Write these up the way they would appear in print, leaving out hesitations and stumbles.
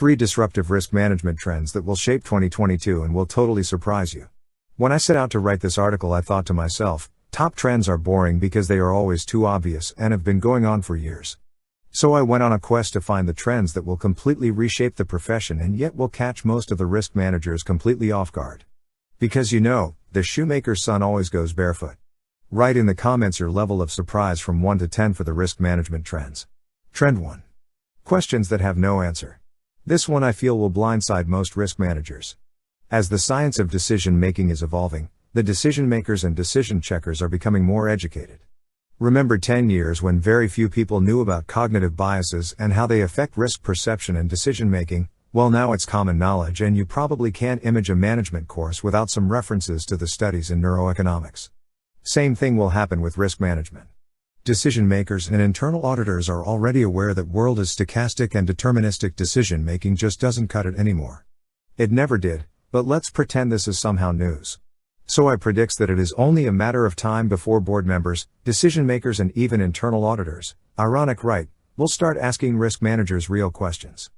3 disruptive risk management trends that will shape 2022 and will totally surprise you. When I set out to write this article, I thought to myself, top trends are boring because they are always too obvious and have been going on for years. So I went on a quest to find the trends that will completely reshape the profession and yet will catch most of the risk managers completely off guard. Because the shoemaker's son always goes barefoot. Write in the comments your level of surprise from 1 to 10 for the risk management trends. Trend 1. Questions that have no answer. This one I feel will blindside most risk managers. As the science of decision making is evolving, the decision makers and decision checkers are becoming more educated. Remember 10 years when very few people knew about cognitive biases and how they affect risk perception and decision making? Well, now it's common knowledge, and you probably can't image a management course without some references to the studies in neuroeconomics. Same thing will happen with risk management. Decision makers and internal auditors are already aware that world is stochastic and deterministic decision making just doesn't cut it anymore. It never did, but let's pretend this is somehow news. So I predicts that it is only a matter of time before board members, decision makers and even internal auditors, ironic right, will start asking risk managers real questions.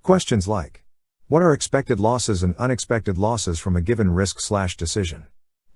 Questions like, what are expected losses and unexpected losses from a given risk/decision?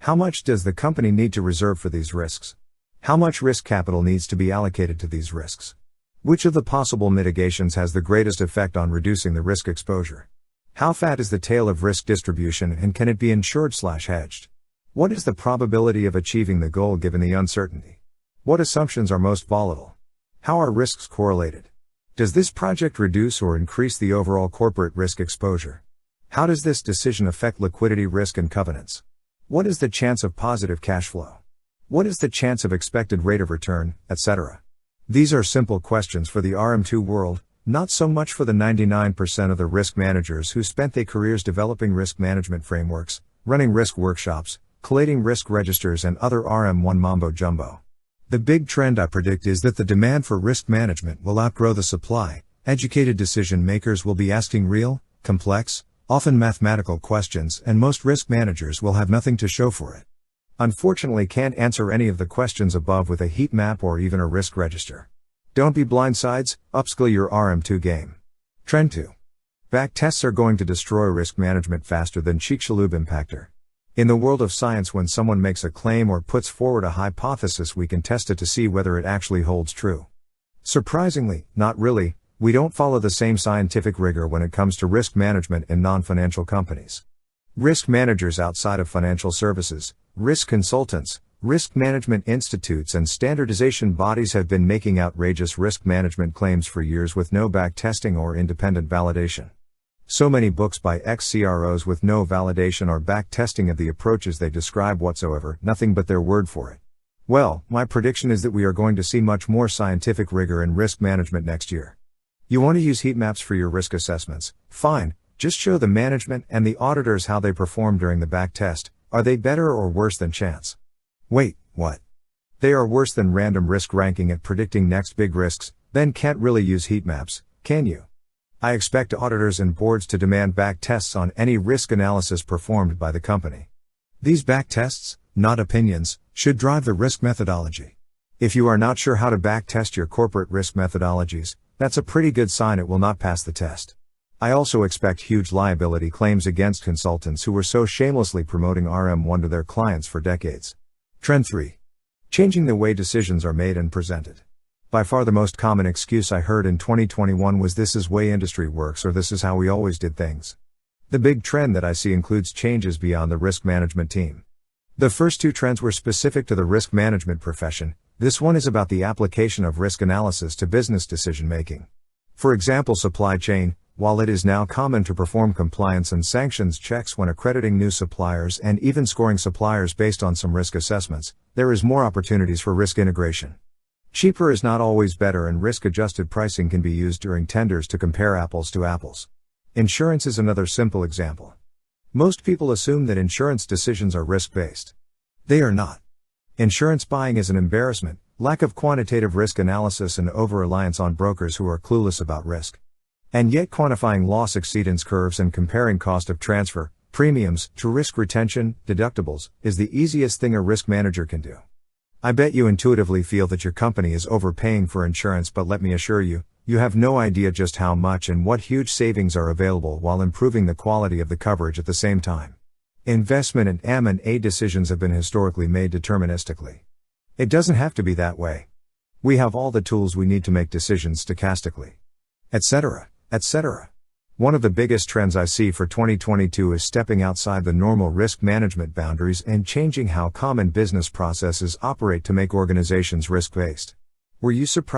How much does the company need to reserve for these risks? How much risk capital needs to be allocated to these risks? Which of the possible mitigations has the greatest effect on reducing the risk exposure? How fat is the tail of risk distribution and can it be insured/hedged? What is the probability of achieving the goal given the uncertainty? What assumptions are most volatile? How are risks correlated? Does this project reduce or increase the overall corporate risk exposure? How does this decision affect liquidity risk and covenants? What is the chance of positive cash flow? What is the chance of expected rate of return, etc.? These are simple questions for the RM2 world, not so much for the 99% of the risk managers who spent their careers developing risk management frameworks, running risk workshops, collating risk registers and other RM1 mambo jumbo. The big trend I predict is that the demand for risk management will outgrow the supply. Educated decision makers will be asking real, complex, often mathematical questions, and most risk managers will have nothing to show for it. Unfortunately, can't answer any of the questions above with a heat map or even a risk register. Don't be blindsides, upskill your RM2 game. Trend 2. Back tests are going to destroy risk management faster than Chicxulub impactor. In the world of science, when someone makes a claim or puts forward a hypothesis, we can test it to see whether it actually holds true. Surprisingly, not really, we don't follow the same scientific rigor when it comes to risk management in non-financial companies. Risk managers outside of financial services, risk consultants, risk management institutes and standardization bodies have been making outrageous risk management claims for years with no back testing or independent validation. So many books by ex-CROs with no validation or back testing of the approaches they describe whatsoever, nothing but their word for it. Well, my prediction is that we are going to see much more scientific rigor in risk management next year. You want to use heat maps for your risk assessments? Fine, just show the management and the auditors how they perform during the back test. Are they better or worse than chance? Wait, what? They are worse than random risk ranking at predicting next big risks, then can't really use heat maps, can you? I expect auditors and boards to demand back tests on any risk analysis performed by the company. These back tests, not opinions, should drive the risk methodology. If you are not sure how to back test your corporate risk methodologies, that's a pretty good sign it will not pass the test. I also expect huge liability claims against consultants who were so shamelessly promoting RM1 to their clients for decades. Trend 3. Changing the way decisions are made and presented. By far the most common excuse I heard in 2021 was "this is way industry works" or "this is how we always did things." The big trend that I see includes changes beyond the risk management team. The first two trends were specific to the risk management profession. This one is about the application of risk analysis to business decision making. For example, supply chain. While it is now common to perform compliance and sanctions checks when accrediting new suppliers and even scoring suppliers based on some risk assessments, there is more opportunities for risk integration. Cheaper is not always better, and risk-adjusted pricing can be used during tenders to compare apples to apples. Insurance is another simple example. Most people assume that insurance decisions are risk-based. They are not. Insurance buying is an embarrassment, lack of quantitative risk analysis and over-reliance on brokers who are clueless about risk. And yet quantifying loss exceedance curves and comparing cost of transfer, premiums, to risk retention, deductibles, is the easiest thing a risk manager can do. I bet you intuitively feel that your company is overpaying for insurance, but let me assure you, You have no idea just how much and what huge savings are available while improving the quality of the coverage at the same time. Investment and M&A decisions have been historically made deterministically. It doesn't have to be that way. We have all the tools we need to make decisions stochastically. Etc., etc. One of the biggest trends I see for 2022 is stepping outside the normal risk management boundaries and changing how common business processes operate to make organizations risk-based. Were you surprised